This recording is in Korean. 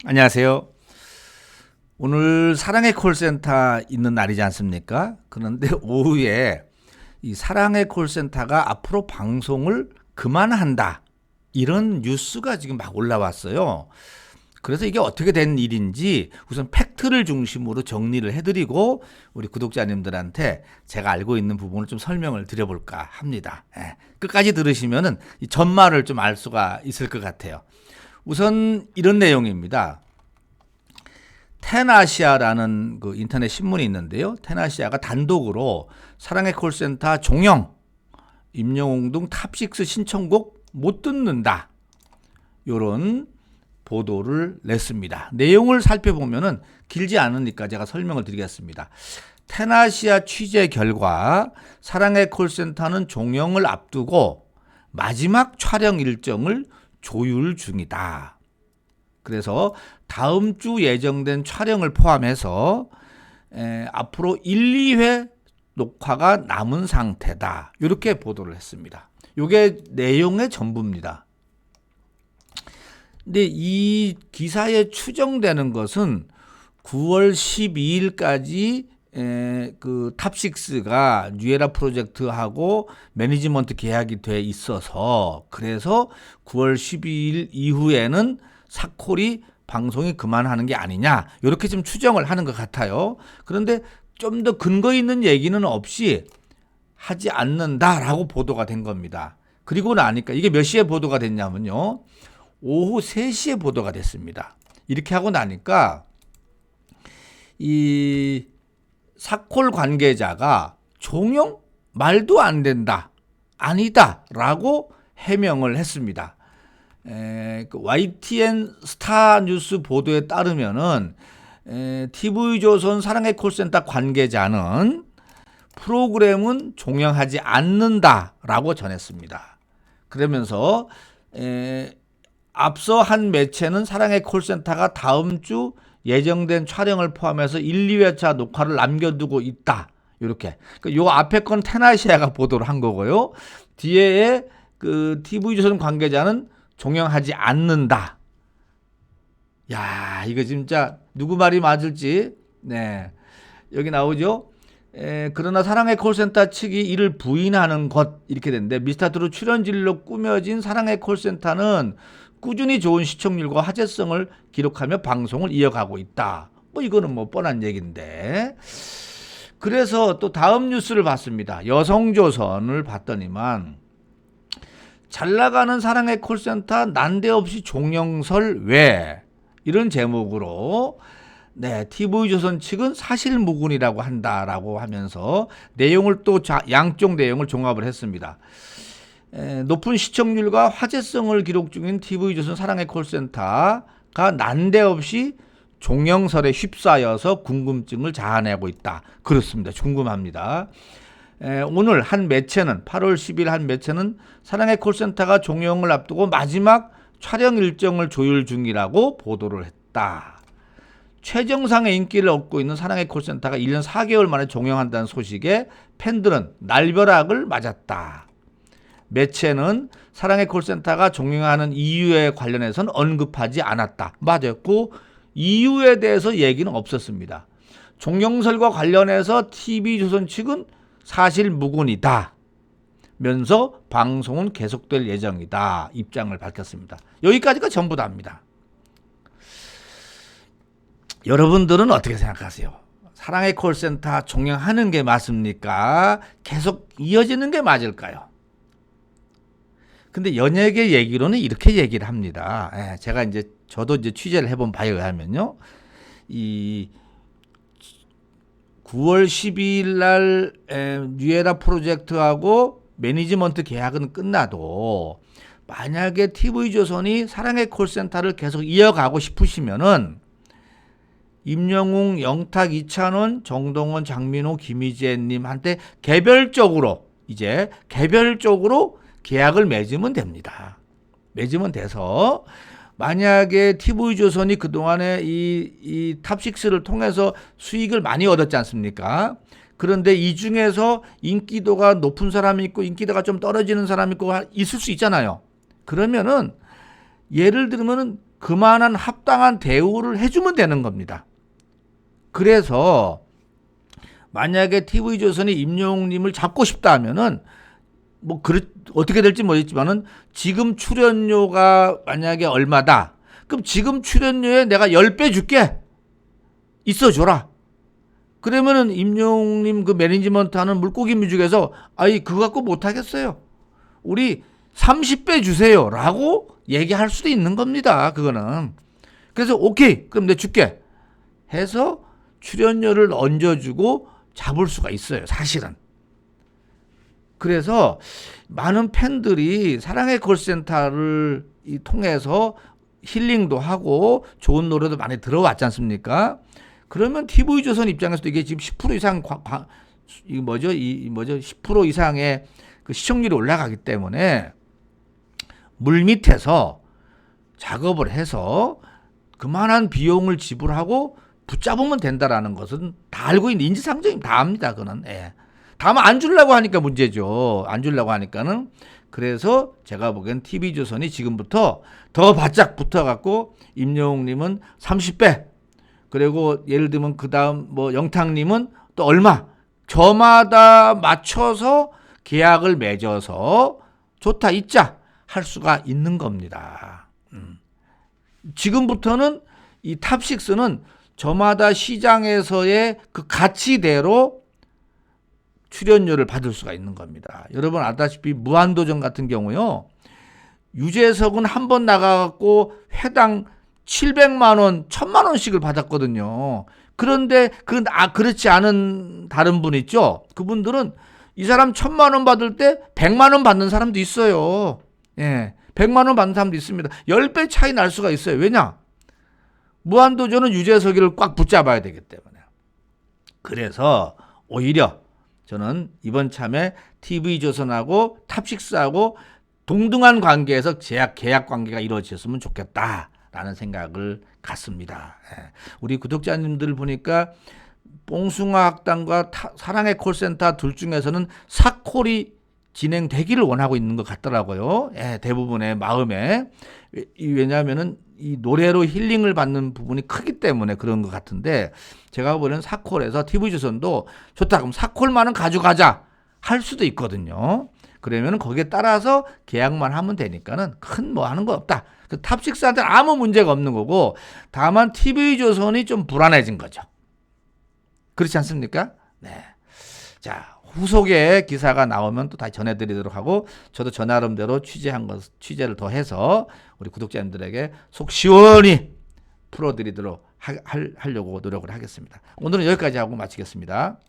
안녕하세요. 오늘 사랑의 콜센터 있는 날이지 않습니까? 그런데 오후에 이 사랑의 콜센터가 앞으로 방송을 그만한다. 이런 뉴스가 지금 막 올라왔어요. 그래서 이게 어떻게 된 일인지 우선 팩트를 중심으로 정리를 해드리고 우리 구독자님들한테 제가 알고 있는 부분을 좀 설명을 드려볼까 합니다. 끝까지 들으시면은 이 전말을 좀 알 수가 있을 것 같아요. 우선 이런 내용입니다. 텐아시아라는 그 인터넷 신문이 있는데요. 텐아시아가 단독으로 사랑의 콜센터 종영, 임영웅 등 탑6 신청곡 못 듣는다. 요런 보도를 냈습니다. 내용을 살펴보면은 길지 않으니까 제가 설명을 드리겠습니다. 텐아시아 취재 결과 사랑의 콜센터는 종영을 앞두고 마지막 촬영 일정을 조율 중이다. 그래서 다음 주 예정된 촬영을 포함해서 앞으로 1, 2회 녹화가 남은 상태다. 이렇게 보도를 했습니다. 이게 내용의 전부입니다. 근데 이 기사에 추정되는 것은 9월 12일까지 그 탑6가 뉴에라 프로젝트하고 매니지먼트 계약이 돼 있어서 그래서 9월 12일 이후에는 사콜이 방송이 그만하는 게 아니냐 이렇게 좀 추정을 하는 것 같아요. 그런데 좀 더 근거 있는 얘기는 없이 하지 않는다라고 보도가 된 겁니다. 그리고 나니까 이게 몇 시에 보도가 됐냐면요. 오후 3시에 보도가 됐습니다. 이렇게 하고 나니까 이 사콜 관계자가 종영 말도 안 된다. 아니다. 라고 해명을 했습니다. YTN 스타뉴스 보도에 따르면은 TV조선 사랑의 콜센터 관계자는 프로그램은 종영하지 않는다라고 전했습니다. 그러면서 앞서 한 매체는 사랑의 콜센터가 다음 주 예정된 촬영을 포함해서 1, 2회차 녹화를 남겨두고 있다. 이렇게. 요 앞에 건 테나시아가 보도를 한 거고요. 뒤에 그 TV조선 관계자는 종영하지 않는다. 야, 이거 진짜 누구 말이 맞을지. 네. 여기 나오죠. 그러나 사랑의 콜센터 측이 이를 부인하는 것 이렇게 됐는데 미스터트롯 출연진로 꾸며진 사랑의 콜센터는 꾸준히 좋은 시청률과 화제성을 기록하며 방송을 이어가고 있다. 뭐 이거는 뭐 뻔한 얘기인데. 그래서 또 다음 뉴스를 봤습니다. 여성조선을 봤더니만 잘 나가는 사랑의 콜센터 난데없이 종영설 왜 이런 제목으로 TV조선 측은 사실무근이라고 한다라고 하면서 내용을 또 양쪽 내용을 종합을 했습니다. 높은 시청률과 화제성을 기록 중인 TV조선 사랑의 콜센터가 난데없이 종영설에 휩싸여서 궁금증을 자아내고 있다. 그렇습니다. 궁금합니다. 오늘 한 매체는 8월 10일 한 매체는 사랑의 콜센터가 종영을 앞두고 마지막 촬영 일정을 조율 중이라고 보도를 했다. 최정상의 인기를 얻고 있는 사랑의 콜센터가 1년 4개월 만에 종영한다는 소식에 팬들은 날벼락을 맞았다. 매체는 사랑의 콜센터가 종영하는 이유에 관련해서는 언급하지 않았다. 맞았고 이유에 대해서 얘기는 없었습니다. 종영설과 관련해서 TV조선 측은 사실 무근이다. 면서 방송은 계속될 예정이다. 입장을 밝혔습니다. 여기까지가 전부 다입니다. 여러분들은 어떻게 생각하세요? 사랑의 콜센터 종영하는 게 맞습니까? 계속 이어지는 게 맞을까요? 근데 연예계 얘기로는 이렇게 얘기를 합니다. 제가 저도 취재를 해본 바에 의하면요. 이 9월 12일 날 뉴에라 프로젝트하고 매니지먼트 계약은 끝나도 만약에 TV조선이 사랑의 콜센터를 계속 이어가고 싶으시면은 임영웅, 영탁, 이찬원, 정동원, 장민호, 김희재님한테 개별적으로 계약을 맺으면 됩니다. 맺으면 돼서 만약에 TV조선이 그동안에 이 탑6를 통해서 수익을 많이 얻었지 않습니까? 그런데 이 중에서 인기도가 높은 사람이 있고 인기도가 좀 떨어지는 사람이 있고 있을 수 있잖아요. 그러면은 예를 들면은 그만한 합당한 대우를 해주면 되는 겁니다. 그래서 만약에 TV조선이 임영웅님을 잡고 싶다 하면은 뭐 어떻게 될지 모르겠지만은 지금 출연료가 만약에 얼마다. 그럼 지금 출연료에 내가 10배 줄게. 있어줘라. 그러면은 임영웅님 그 매니지먼트 하는 물고기 뮤직에서 아이 그거 갖고 못하겠어요. 우리 30배 주세요. 라고 얘기할 수도 있는 겁니다. 그거는. 그래서 오케이. 그럼 내가 줄게. 해서 출연료를 얹어주고 잡을 수가 있어요. 사실은. 그래서 많은 팬들이 사랑의 콜센터를 통해서 힐링도 하고 좋은 노래도 많이 들어왔지 않습니까? 그러면 TV조선 입장에서도 이게 지금 10% 이상 이 뭐죠? 10% 이상의 그 시청률이 올라가기 때문에 물밑에서 작업을 해서 그만한 비용을 지불하고 붙잡으면 된다라는 것은 다 알고 있는 인지상정이 다 압니다. 그거는. 예. 다만 안 주려고 하니까 문제죠. 안 주려고 하니까는. 그래서 제가 보기엔 TV조선이 지금부터 더 바짝 붙어갖고 임영웅님은 30배 그리고 예를 들면 그 다음 뭐 영탁님은 또 얼마 저마다 맞춰서 계약을 맺어서 좋다 있자 할 수가 있는 겁니다. 지금부터는 이 탑6는 저마다 시장에서의 그 가치대로 출연료를 받을 수가 있는 겁니다. 여러분 알다시피 무한도전 같은 경우요. 유재석은 한 번 나가갖고 회당 700만 원, 1000만 원씩을 받았거든요. 그런데 그렇지 않은 다른 분 있죠. 그분들은 이 사람 1000만 원 받을 때 100만 원 받는 사람도 있어요. 예, 100만 원 받는 사람도 있습니다. 10배 차이 날 수가 있어요. 왜냐? 무한도전은 유재석이를 꽉 붙잡아야 되기 때문에. 그래서 오히려 저는 이번 참에 TV조선하고 탑6하고 동등한 관계에서 계약 관계가 이루어졌으면 좋겠다라는 생각을 갖습니다. 우리 구독자님들 보니까 뽕숭아 학당과 사랑의 콜센터 둘 중에서는 사콜이 진행되기를 원하고 있는 것 같더라고요. 대부분의 마음에. 왜냐하면은 이 노래로 힐링을 받는 부분이 크기 때문에 그런 것 같은데 제가 보는 사콜에서 TV조선도 좋다 그럼 사콜만은 가져가자 할 수도 있거든요. 그러면 거기에 따라서 계약만 하면 되니까는 큰 뭐 하는 거 없다. 그 탑6한테는 아무 문제가 없는 거고 다만 TV조선이 좀 불안해진 거죠. 그렇지 않습니까? 네. 자, 후속에 기사가 나오면 또 다시 전해드리도록 하고 저도 저 나름대로 취재를 더 해서 우리 구독자님들에게 속 시원히 풀어드리도록 하려고 노력을 하겠습니다. 오늘은 여기까지 하고 마치겠습니다.